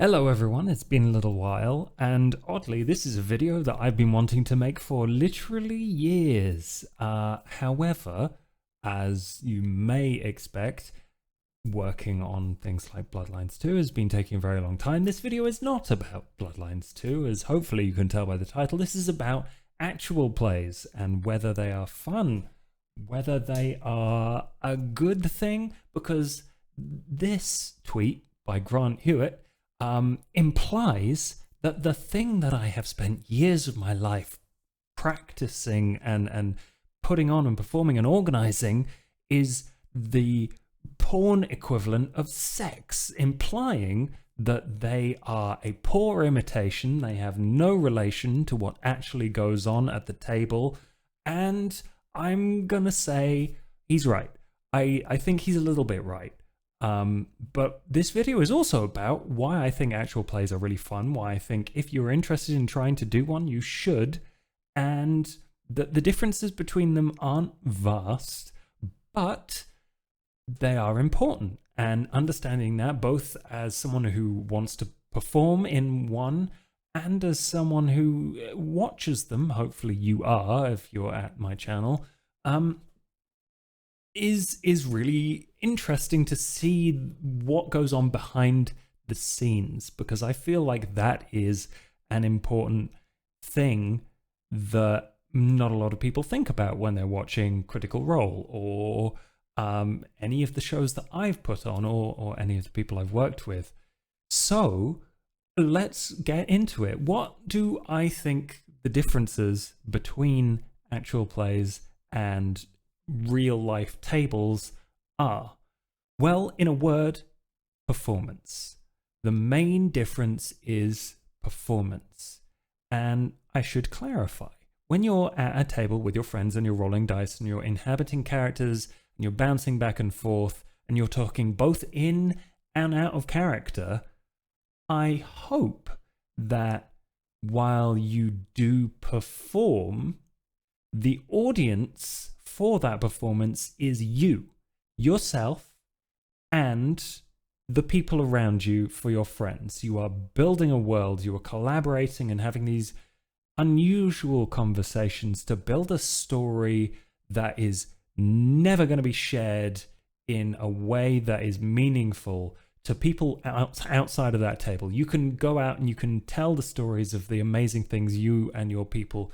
Hello everyone, it's been a little while, and oddly this is a video that I've been wanting to make for literally years. However, as you may expect, working on things like Bloodlines 2 has been taking a very long time. This video is not about Bloodlines 2, as hopefully you can tell by the title. This is about actual plays and whether they are fun, whether they are a good thing, because this tweet by Grant Hewitt implies that the thing that I have spent years of my life practicing and putting on and performing and organizing is the porn equivalent of sex, implying that they are a poor imitation, they have no relation to what actually goes on at the table, and I'm gonna say he's right. I think he's a little bit right. But this video is also about why I think actual plays are really fun, why I think if you're interested in trying to do one, you should, and that the differences between them aren't vast, but they are important. And understanding that both as someone who wants to perform in one and as someone who watches them, hopefully you are if you're at my channel, is really interesting to see what goes on behind the scenes, because I feel like that is an important thing that not a lot of people think about when they're watching Critical Role or any of the shows that I've put on or any of the people I've worked with. So let's get into it. What do I think the differences between actual plays and real life tables are? Well, in a word, performance. The main difference is performance. And I should clarify, when you're at a table with your friends and you're rolling dice and you're inhabiting characters and you're bouncing back and forth and you're talking both in and out of character, I hope that while you do perform, the audience for that performance is you, yourself, and the people around you for your friends. You are building a world, you are collaborating and having these unusual conversations to build a story that is never going to be shared in a way that is meaningful to people outside of that table. You can go out and you can tell the stories of the amazing things you and your people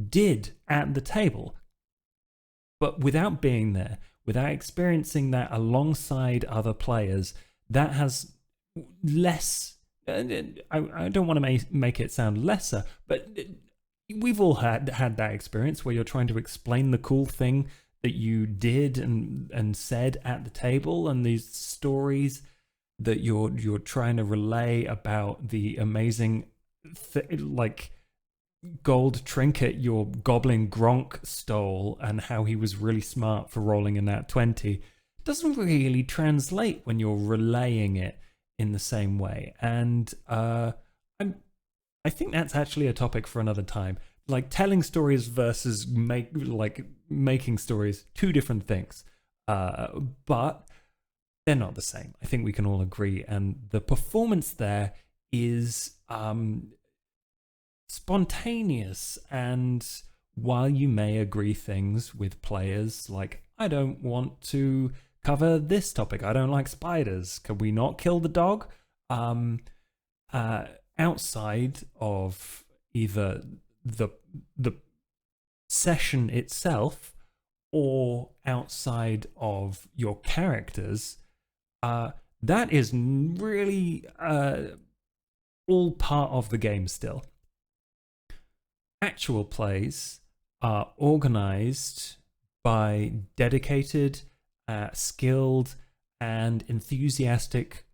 did at the table, but without being there, without experiencing that alongside other players, that has less. I don't want to make it sound lesser, but we've all had that experience where you're trying to explain the cool thing that you did and said at the table, and these stories that you're trying to relay about the amazing like gold trinket your goblin Gronk stole and how he was really smart for rolling in that 20 doesn't really translate when you're relaying it in the same way. And I think that's actually a topic for another time. Like telling stories versus making stories, two different things. But they're not the same. I think we can all agree. And the performance there is spontaneous, and while you may agree things with players like, I don't want to cover this topic, I don't like spiders, can we not kill the dog, outside of either the session itself or outside of your characters, that is really all part of the game still. Actual plays are organized by dedicated, skilled, and enthusiastic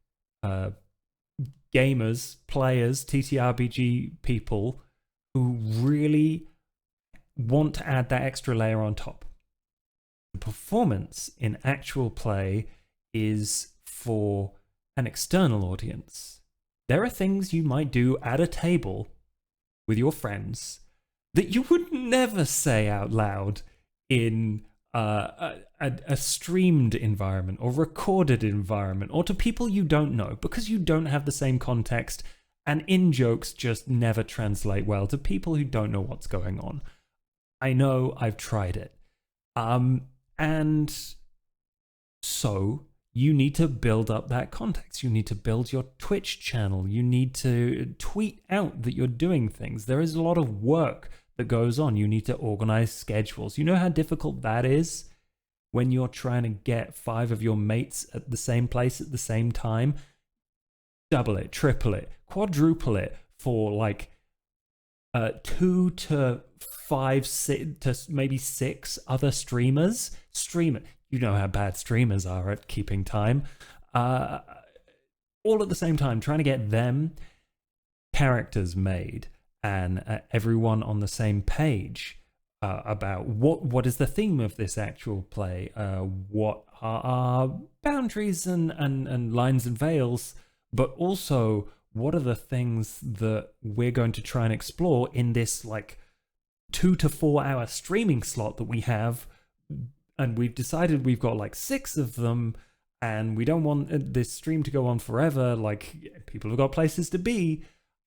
gamers, players, TTRPG people who really want to add that extra layer on top. The performance in actual play is for an external audience. There are things you might do at a table with your friends that you would never say out loud in a streamed environment or recorded environment, or to people you don't know, because you don't have the same context, and in jokes just never translate well to people who don't know what's going on. I know, I've tried it. And so you need to build up that context. You need to build your Twitch channel. You need to tweet out that you're doing things. There is a lot of work that goes on. You need to organize schedules. You know how difficult that is when you're trying to get 5 of your mates at the same place at the same time? Double it, triple it, quadruple it for like 2 to 5 to maybe 6 other streamers. You know how bad streamers are at keeping time. All at the same time, trying to get them characters made and everyone on the same page about what is the theme of this actual play, what are our boundaries and lines and veils, but also what are the things that we're going to try and explore in this like 2 to 4 hour streaming slot that we have. And we've decided we've got like 6 of them, and we don't want this stream to go on forever. Like, people have got places to be.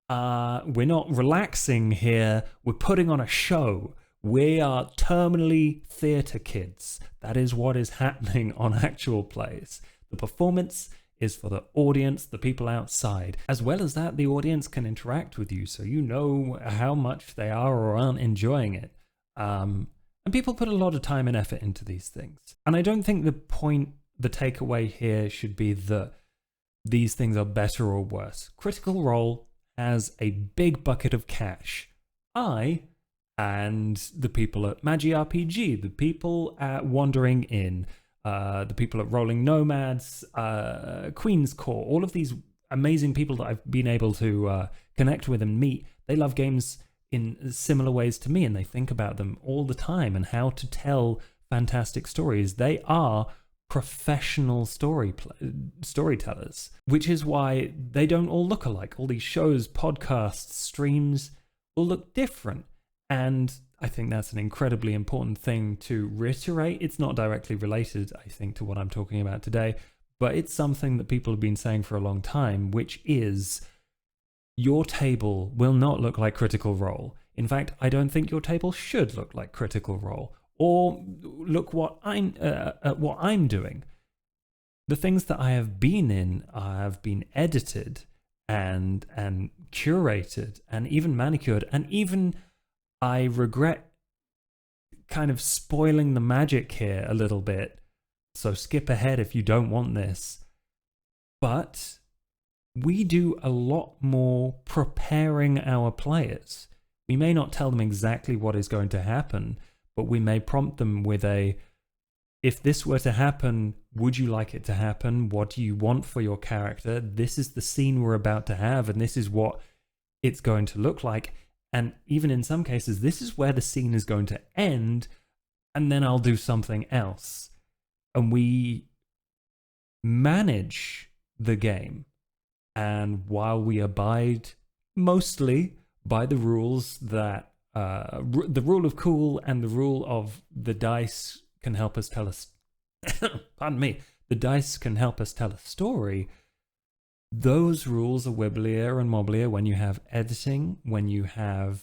We're not relaxing here. We're putting on a show. We are terminally theatre kids. That is what is happening on actual plays. The performance is for the audience, the people outside. As well as that, the audience can interact with you, so you know how much they are or aren't enjoying it. And people put a lot of time and effort into these things. And I don't think the takeaway here should be that these things are better or worse. Critical Role has a big bucket of cash. I and the people at Magi RPG, the people at Wandering Inn, the people at Rolling Nomads, Queen's Court, all of these amazing people that I've been able to connect with and meet, they love games in similar ways to me, and they think about them all the time and how to tell fantastic stories. They are professional storytellers, which is why they don't all look alike. All these shows, podcasts, streams will look different. And I think that's an incredibly important thing to reiterate. It's not directly related, I think, to what I'm talking about today, but it's something that people have been saying for a long time, which is your table will not look like Critical Role. In fact, I don't think your table should look like Critical Role, or look what I'm doing. The things that I have been in have been edited and curated and even manicured, and even I regret kind of spoiling the magic here a little bit, so skip ahead if you don't want this. But we do a lot more preparing our players. We may not tell them exactly what is going to happen, but we may prompt them with if this were to happen, would you like it to happen? What do you want for your character? This is the scene we're about to have, and this is what it's going to look like. And even in some cases, this is where the scene is going to end, and then I'll do something else. And we manage the game. And while we abide mostly by the rules that the rule of cool and the rule of the dice can help us tell us pardon me, the dice can help us tell a story, those rules are wibblier and wobblier when you have editing, when you have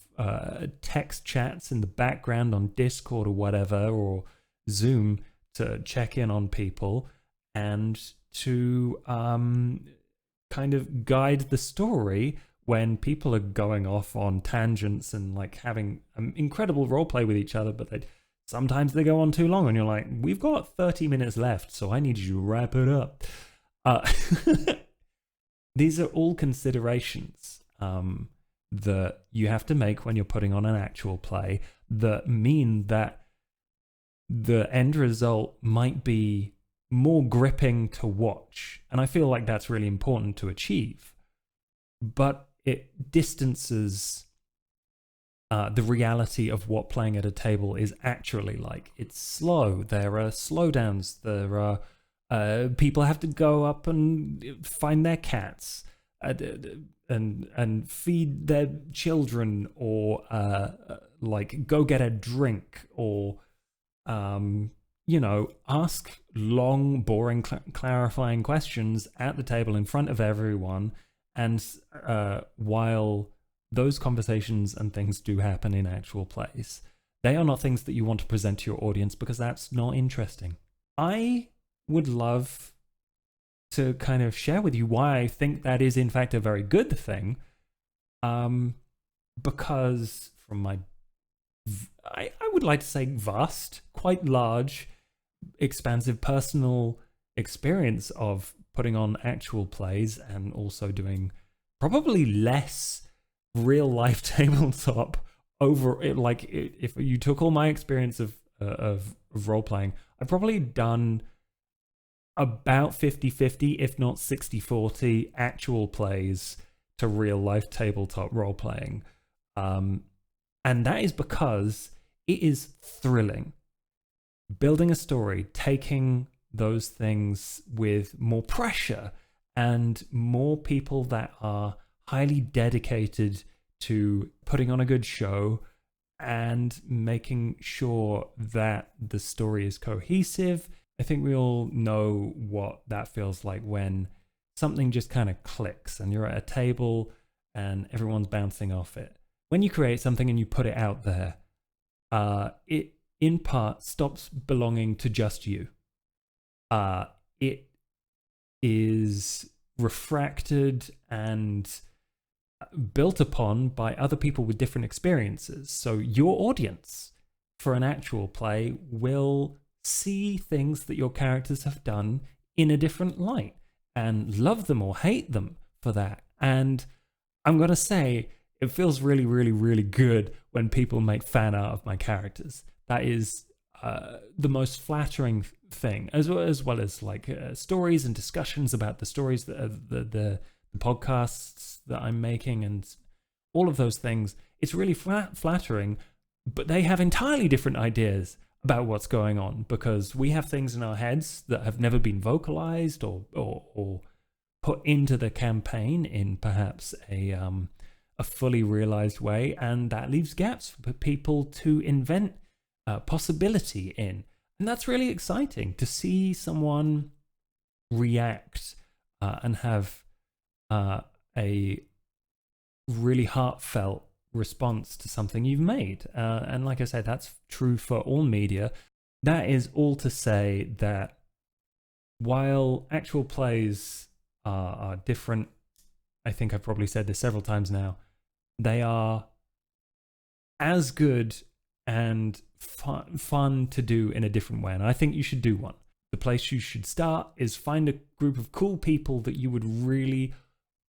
text chats in the background on Discord or whatever, or Zoom to check in on people and to kind of guide the story when people are going off on tangents and like having incredible roleplay with each other, but sometimes they go on too long and you're like, we've got 30 minutes left, so I need you to wrap it up. These are all considerations that you have to make when you're putting on an actual play that mean that the end result might be more gripping to watch. And I feel like that's really important to achieve. But it distances the reality of what playing at a table is actually like. It's slow. There are slowdowns. There are people have to go up and find their cats and feed their children, or like go get a drink, or ask long, boring, clarifying questions at the table in front of everyone. And while those conversations and things do happen in actual plays, they are not things that you want to present to your audience because that's not interesting. I would love to kind of share with you why I think that is in fact a very good thing. Because from my, I would like to say vast, quite large, expansive personal experience of putting on actual plays and also doing probably less real life tabletop over it. Like if you took all my experience of role playing, I've probably done about 50-50, if not 60-40 actual plays to real life tabletop role playing. And that is because it is thrilling. Building a story, taking those things with more pressure and more people that are highly dedicated to putting on a good show and making sure that the story is cohesive. I think we all know what that feels like when something just kind of clicks and you're at a table and everyone's bouncing off it. When you create something and you put it out there, it in part stops belonging to just you. It is refracted and built upon by other people with different experiences. So your audience for an actual play will see things that your characters have done in a different light and love them or hate them for that. And I'm going to say it feels really, really, really good when people make fan art of my characters. That is the most flattering thing, as well as like stories and discussions about the stories that the podcasts that I'm making and all of those things. It's really flattering, but they have entirely different ideas about what's going on because we have things in our heads that have never been vocalized or put into the campaign in perhaps a fully realized way, and that leaves gaps for people to invent possibility in. And that's really exciting to see someone react and have a really heartfelt response to something you've made. And like I said, that's true for all media. That is all to say that while actual plays are different, I think I've probably said this several times now, they are as good and fun to do in a different way. And I think you should do one. The place you should start is find a group of cool people that you would really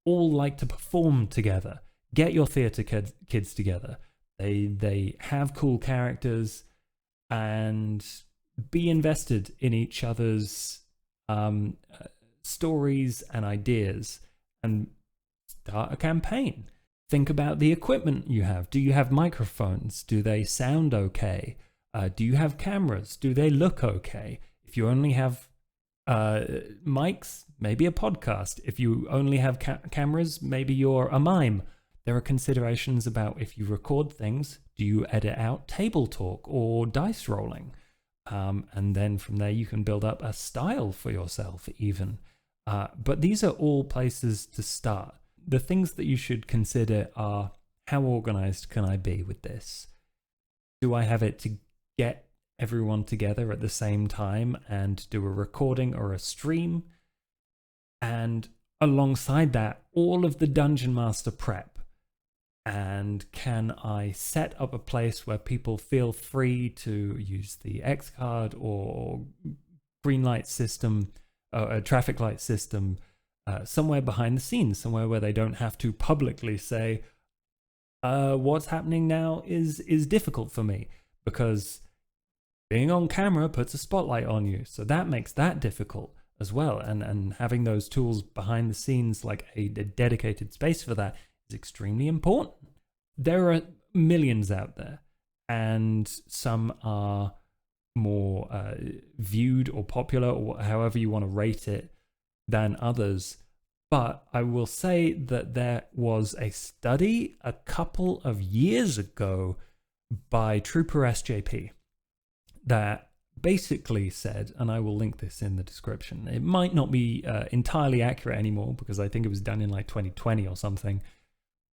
all like to perform together. Get your theatre kids together. They have cool characters and be invested in each other's stories and ideas and start a campaign. Think about the equipment you have. Do you have microphones? Do they sound okay? Do you have cameras? Do they look okay? If you only have mics, maybe a podcast. If you only have cameras, maybe you're a mime. There are considerations about if you record things, do you edit out table talk or dice rolling? And then from there you can build up a style for yourself even. But these are all places to start. The things that you should consider are, how organized can I be with this? Do I have it to get everyone together at the same time and do a recording or a stream? And alongside that, all of the Dungeon Master prep. And can I set up a place where people feel free to use the X card or green light system, a traffic light system, somewhere behind the scenes, somewhere where they don't have to publicly say, what's happening now is difficult for me, because being on camera puts a spotlight on you. So that makes that difficult as well. And having those tools behind the scenes, like a dedicated space for that, is extremely important. There are millions out there, and some are more viewed or popular, or however you want to rate it, than others. But I will say that there was a study a couple of years ago by Trooper SJP that basically said, and I will link this in the description, it might not be entirely accurate anymore because I think it was done in like 2020 or something,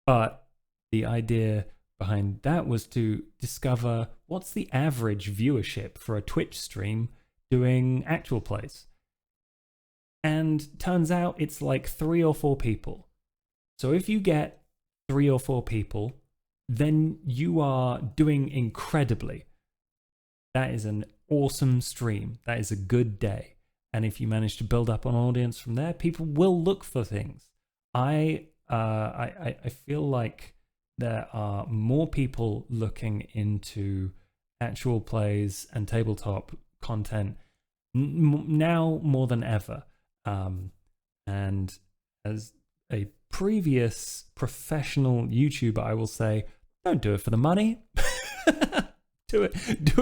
but the idea behind that was to discover what's the average viewership for a Twitch stream doing actual plays. And turns out it's like 3 or 4 people. So if you get 3 or 4 people, then you are doing incredibly. That is an awesome stream. That is a good day. And if you manage to build up an audience from there, people will look for things. I feel like there are more people looking into actual plays and tabletop content now more than ever. And as a previous professional YouTuber, I will say, don't do it for the money. Do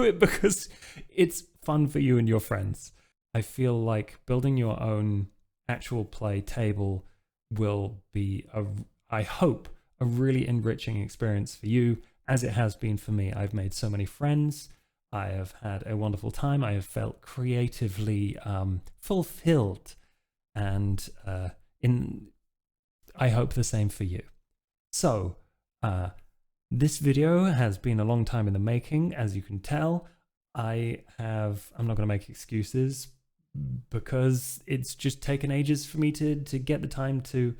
it because it's fun for you and your friends. I feel like building your own actual play table will be, I hope, a really enriching experience for you, as it has been for me. I've made so many friends. I have had a wonderful time. I have felt creatively fulfilled, and I hope the same for you. So, this video has been a long time in the making, as you can tell. I'm not going to make excuses because it's just taken ages for me to get the time to,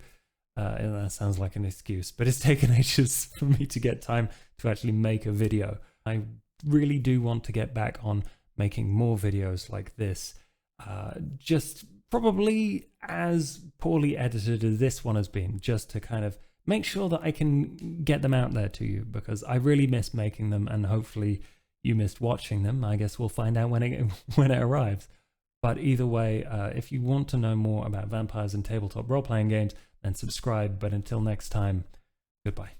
that sounds like an excuse, but it's taken ages for me to get time to actually make a video. I really do want to get back on making more videos like this, just probably as poorly edited as this one has been, just to kind of make sure that I can get them out there to you, because I really miss making them, and hopefully you missed watching them. I guess we'll find out when it arrives. But either way, if you want to know more about vampires and tabletop role-playing games, then subscribe. But until next time, goodbye.